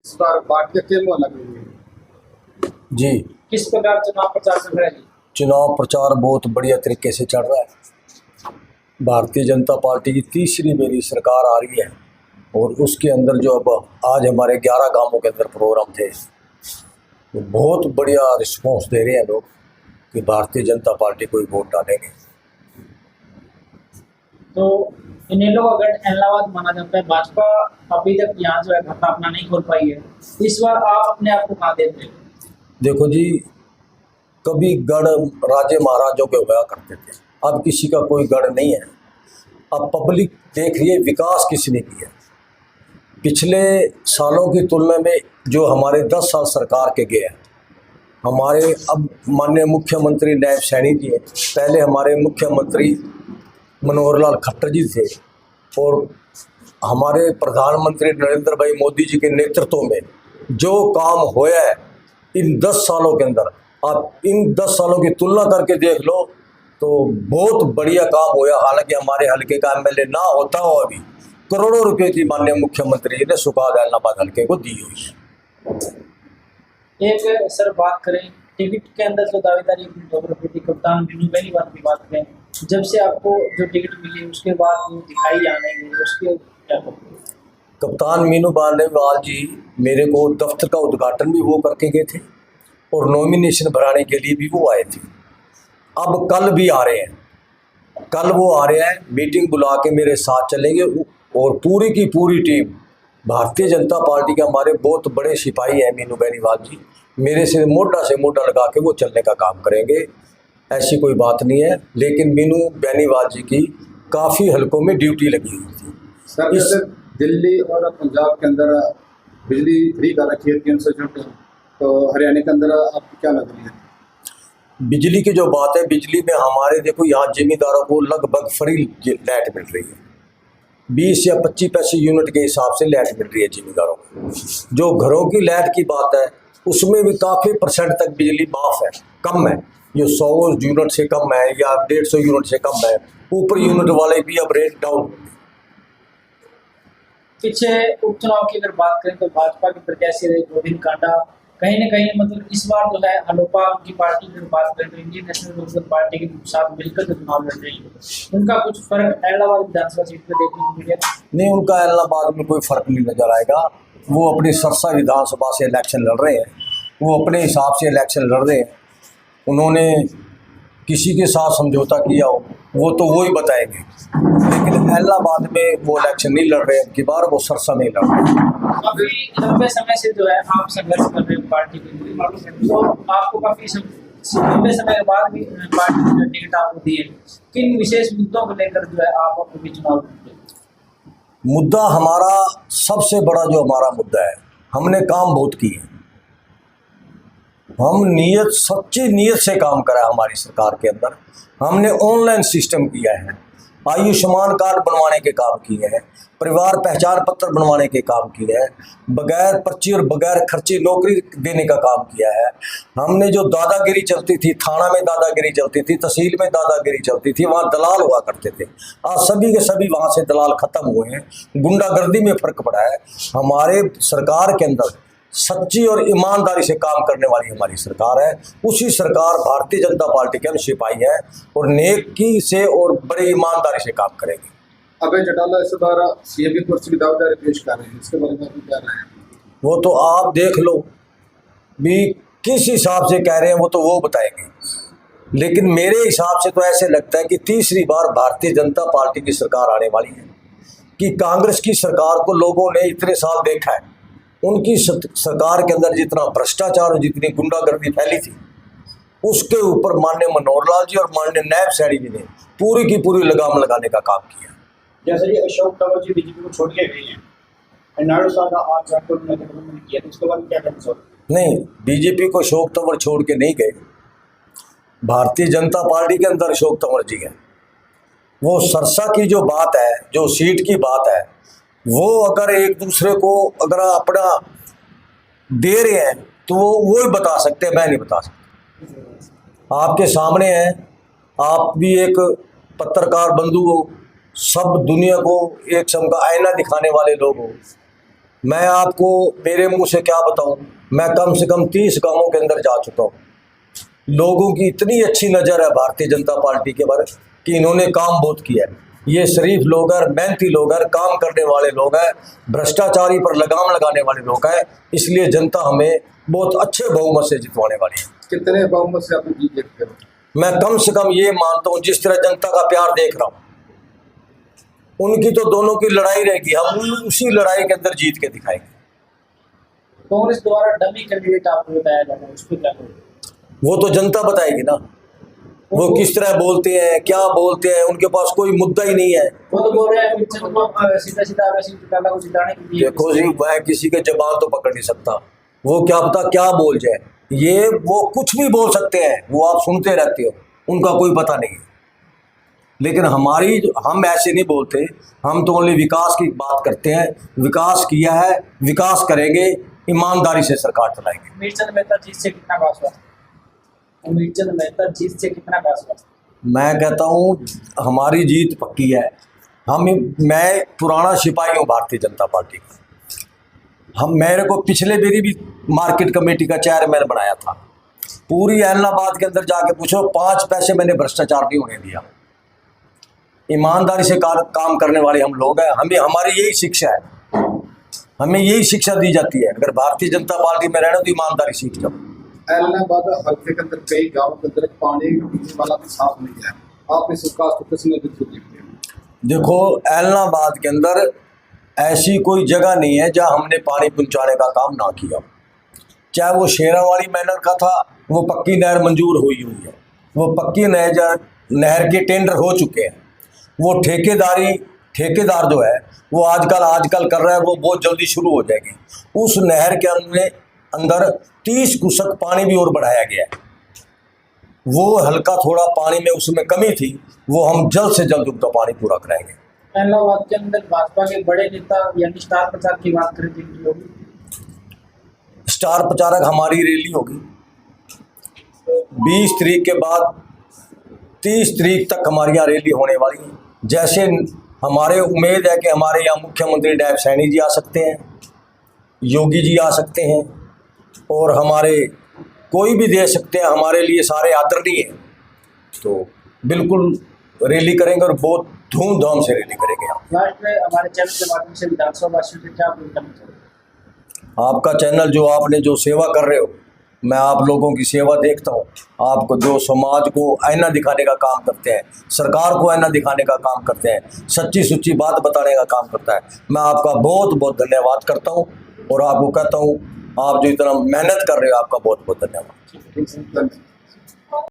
इस बार पार्टी के केंद्र लगे हुए हैं। जी, किस प्रकार चुनाव प्रचार चल रहा है? चुनाव प्रचार बहुत बढ़िया तरीके से चल रहा है। भारतीय जनता पार्टी की तीसरी मेरी सरकार आ रही है और उसके अंदर जो अब आज हमारे 11 गांवों के अंदर प्रोग्राम थे, तो बहुत बढ़िया रिस्पॉन्स दे रहे हैं लोग कि भारतीय जनता पार्टी को ही वोट डालेंगे। तो इनेलो का गढ़ इलाहाबाद माना जाता है। भाजपा अभी तक यहाँ जो है खाता अपना नहीं खोल पाई है। इस बार आप अपने आप को कहाँ देख रहे हो? देखो जी, कभी गढ़ राजे महाराजों के हुआ करते थे, अब किसी का कोई गढ़ नहीं है। अब पब्लिक देख रही है विकास किसने किया। पिछले सालों की तुलना में जो हमारे 10 साल सरकार के गए हैं, हमारे अब माननीय मुख्यमंत्री नायब सैनी जी हैं, पहले हमारे मुख्यमंत्री मनोहर लाल खट्टर जी थे और हमारे प्रधानमंत्री नरेंद्र भाई मोदी जी के नेतृत्व में जो काम होया है इन 10 सालों के अंदर, आप इन 10 सालों की तुलना करके देख लो तो बहुत बढ़िया काम होया। हालांकि हमारे हल्के का एमएलए ना होता हो, अभी करोड़ों रुपए की माननीय मुख्यमंत्री जी ने सुखाद इलाहाबाद हल्के को दी हुई है। एक सर बात करें टिकट के अंदर जो दावेदारी थी, कप्तान मीनू बेनीवाल की बात करें, जब से आपको जो टिकट मिली उसके बाद वो दिखाई जाने लगी, उसके क्या कहोगे? कप्तान मीनू बेनीवाल जी मेरे को दफ्तर का उद्घाटन भी वो करके गए थे और नॉमिनेशन भराने के लिए भी वो आए थे। अब कल भी आ रहे हैं, कल वो आ रहे हैं, मीटिंग बुला के मेरे साथ चलेंगे और पूरी की पूरी टीम भारतीय जनता पार्टी के हमारे बहुत बड़े सिपाही हैं मीनू बेनीवाल जी, मेरे से मोटा लगा के वो चलने का काम करेंगे। ऐसी कोई बात नहीं है, लेकिन मीनू बेनीवाल जी की काफ़ी हलकों में ड्यूटी लगी हुई थी। सर जैसे दिल्ली और पंजाब के अंदर बिजली फ्री कर रखी है 300 यूनिट, तो हरियाणा के अंदर आपको क्या लग रही है? बिजली की जो बात है, बिजली में हमारे देखो यहाँ जिम्मेदारों को लगभग फ्री लाइट मिल रही है, 20 या 25 पैसे यूनिट के हिसाब से लाइट मिल रही है जिम्मेदारों को। जो घरों की लाइट की बात है उसमें भी काफ़ी % तक बिजली माफ है, कम है, जो 100 यूनिट से कम है या 150 यूनिट से कम है। ऊपर यूनिट वाले भी अब रेट डाउन। पीछे उपचुनाव की अगर बात करें तो भाजपा के प्रत्याशी रहे गोविंद कांडा, कहीं ना कहीं मतलब इस बार जो है हलोपा की पार्टी की बात करें तो इंडियन नेशनल लोकदल पार्टी के साथ मिलकर जो चुनाव लड़ रही है, उनका कुछ फर्क इलाहाबाद विधानसभा सीट पर देखने को मिलेगा? नहीं, उनका इलाहाबाद में कोई फ़र्क नहीं नज़र आएगा। वो अपनी सरसा विधानसभा से इलेक्शन लड़ रहे हैं, वो अपने हिसाब से इलेक्शन लड़ रहे हैं। उन्होंने किसी के साथ समझौता किया हो वो तो वो ही बताएंगे, लेकिन इलाहाबाद में वो इलेक्शन नहीं लड़ रहे हैं। की बार वो सरसा नहीं लड़ रहे हैं। काफी लंबे समय से जो है आप संघर्ष कर रहे हो पार्टी के लिए, तो आपको काफी लंबे समय के बाद भी पार्टी ने जो टिकट आपको दी है, किन विशेष मुद्दों को लेकर जो है आप अपने चुनाव लड़ते हैं? मुद्दा हमारा सबसे बड़ा जो हमारा मुद्दा है, हमने काम बहुत किए, हम नीयत सच्ची नीयत से काम करा है। हमारी सरकार के अंदर हमने ऑनलाइन सिस्टम किया है, आयुष्मान कार्ड बनवाने के काम किए हैं, परिवार पहचान पत्र बनवाने के काम किए हैं, बगैर पर्ची और बगैर खर्ची नौकरी देने का काम किया है। हमने जो दादागिरी चलती थी, थाना में दादागिरी चलती थी, तहसील में दादागिरी चलती थी, वहाँ दलाल हुआ करते थे, आज सभी के सभी वहाँ से दलाल खत्म हुए हैं। गुंडागर्दी में फ़र्क पड़ा है। हमारे सरकार के अंदर सच्ची और ईमानदारी से काम करने वाली हमारी सरकार है। उसी सरकार भारतीय जनता पार्टी के हम सिपाही हैं और नेकी से और बड़े ईमानदारी से काम करेंगे। अभय चौटाला इस बार सीएम की कुर्सी की दावेदारी पेश कर रहे हैं, इसके बारे में क्या राय है? वो तो आप देख लो भी किस हिसाब से कह रहे हैं, वो तो वो बताएंगे, लेकिन मेरे हिसाब से तो ऐसे लगता है कि तीसरी बार भारतीय जनता पार्टी की सरकार आने वाली है। कि कांग्रेस की सरकार को लोगों ने इतने साल देखा है, उनकी सरकार के अंदर जितना भ्रष्टाचार और जितनी गुंडागर्दी फैली थी, उसके ऊपर माननीय मनोहर लाल जी और माननीय नायब सैनी जी ने पूरी की पूरी लगाम लगाने का काम किया। जैसे ये अशोक तंवर जी बीजेपी को छोड़ के गए हैं, नायडू साहब का आज जाकर उन्होंने गठबंधन किया, तो उसके बाद क्या कहना चाहोगे? नहीं, बीजेपी को अशोक तंवर छोड़ के नहीं गए, भारतीय जनता पार्टी के अंदर अशोक तंवर जी हैं। वो सरसा की जो बात है, जो सीट की बात है, वो अगर एक दूसरे को अगर अपना दे रहे हैं तो वो ही बता सकते हैं, मैं नहीं बता सकता। आपके सामने है, आप भी एक पत्रकार बंधु हो, सब दुनिया को एक किस्म का आईना दिखाने वाले लोग हो। मैं आपको मेरे मुंह से क्या बताऊं, मैं कम से कम 30 गांवों के अंदर जा चुका हूं। लोगों की इतनी अच्छी नज़र है भारतीय जनता पार्टी के बारे कि इन्होंने काम बहुत किया है। ये शरीफ लोग हैं, मेहनती लोग हैं, काम करने वाले लोग हैं, भ्रष्टाचारी पर लगाम लगाने वाले लोग हैं। इसलिए जनता हमें बहुत अच्छे बहुमत से जितवाने वाली है। कितने बहुमत से आप जीत देखते हो? मैं कम से कम ये मानता हूँ, जिस तरह जनता का प्यार देख रहा हूँ, उनकी तो दोनों की लड़ाई रहेगी, हम उसी लड़ाई के अंदर जीत के दिखाएंगे। कांग्रेस द्वारा डमी कैंडिडेट आपको बताया जा रहा है, उस पर क्या कहोगे? वो तो जनता बताएगी ना, वो किस तरह बोलते हैं, क्या बोलते हैं, उनके पास कोई मुद्दा ही नहीं है। वो तो बोल रहे हैं मिर्चन को सीधा सीधा अवैध चौटाला को जिताने के लिए। देखो जी, वह किसी के जबान तो पकड़ नहीं सकता, वो क्या पता क्या बोल जाए। ये वो कुछ भी बोल सकते हैं, वो आप सुनते रहते हो, उनका कोई पता नहीं है। लेकिन हम ऐसे नहीं बोलते, हम तो ओनली विकास की बात करते हैं। विकास किया है, विकास करेंगे, ईमानदारी से सरकार चलाएंगे। मिर्चन मेहता जीत से कितना पास हुआ? मिर्चन मेहता जीत से कितना पास हुआ? मैं कहता हूँ हमारी जीत पक्की है। मैं पुराना सिपाही हूँ भारतीय जनता पार्टी का। मेरे को पिछले बेरी भी मार्केट कमेटी का चेयरमैन बनाया था। पूरी ऐलनाबाद के अंदर जाके पूछो, 5 पैसे मैंने भ्रष्टाचार नहीं होने दिया। ईमानदारी से काम करने वाले हम लोग हैं। हमारी यही शिक्षा है, हमें यही शिक्षा दी जाती है। अगर भारतीय जनता पार्टी में रहना तो ईमानदारी सीख जाओ। ऐलनाबाद हल्के के अंदर कई गाँव के अंदर पानी पीने वाला भी साफ नहीं है। आप इस विकास को किस नजर से देखते हैं? देखो, ऐलनाबाद के अंदर ऐसी कोई जगह नहीं है जहां हमने पानी पहुंचाने का काम ना किया। चाहे वो शेरावाली मैनर का था, वो पक्की नहर मंजूर हुई है, वो पक्की नहर के टेंडर हो चुके हैं। वो ठेकेदार जो है वो आजकल कर रहा है, वो बहुत जल्दी शुरू हो जाएगी। उस नहर के अंदर 30 क्यूसेक पानी भी और बढ़ाया गया है। वो हल्का थोड़ा पानी में उसमें कमी थी, वो हम जल्द से जल्द उनका पानी पूरा कराएंगे। ऐलनाबाद के अंदर भाजपा के बड़े नेता यानी स्टार प्रचारक की बात करें तो होगी। स्टार प्रचारक हमारी रैली होगी 20 तारीख के बाद 30 तारीख तक हमारी यहाँ रैली होने वाली है। जैसे हमारे उम्मीद है कि हमारे यहाँ मुख्यमंत्री नायब सैनी जी आ सकते हैं, योगी जी आ सकते हैं, और हमारे कोई भी दे सकते हैं। हमारे लिए सारे आदरणीय हैं, तो बिल्कुल रैली करेंगे और बहुत धूमधाम से रैली करेंगे। लास्ट में हमारे चैनल के माध्यम से विधानसभा वासियों से क्या अपील करना चाहिए? आपका चैनल जो आपने जो सेवा कर रहे हो, मैं आप लोगों की सेवा देखता हूँ। आपको जो समाज को आईना दिखाने का काम करते हैं, सरकार को आईना दिखाने का काम करते हैं, सच्ची सुच्ची बात बताने का काम करता है, मैं आपका बहुत बहुत धन्यवाद करता हूँ। और आपको कहता हूँ, आप जो इतना मेहनत कर रहे हो, आपका बहुत बहुत धन्यवाद।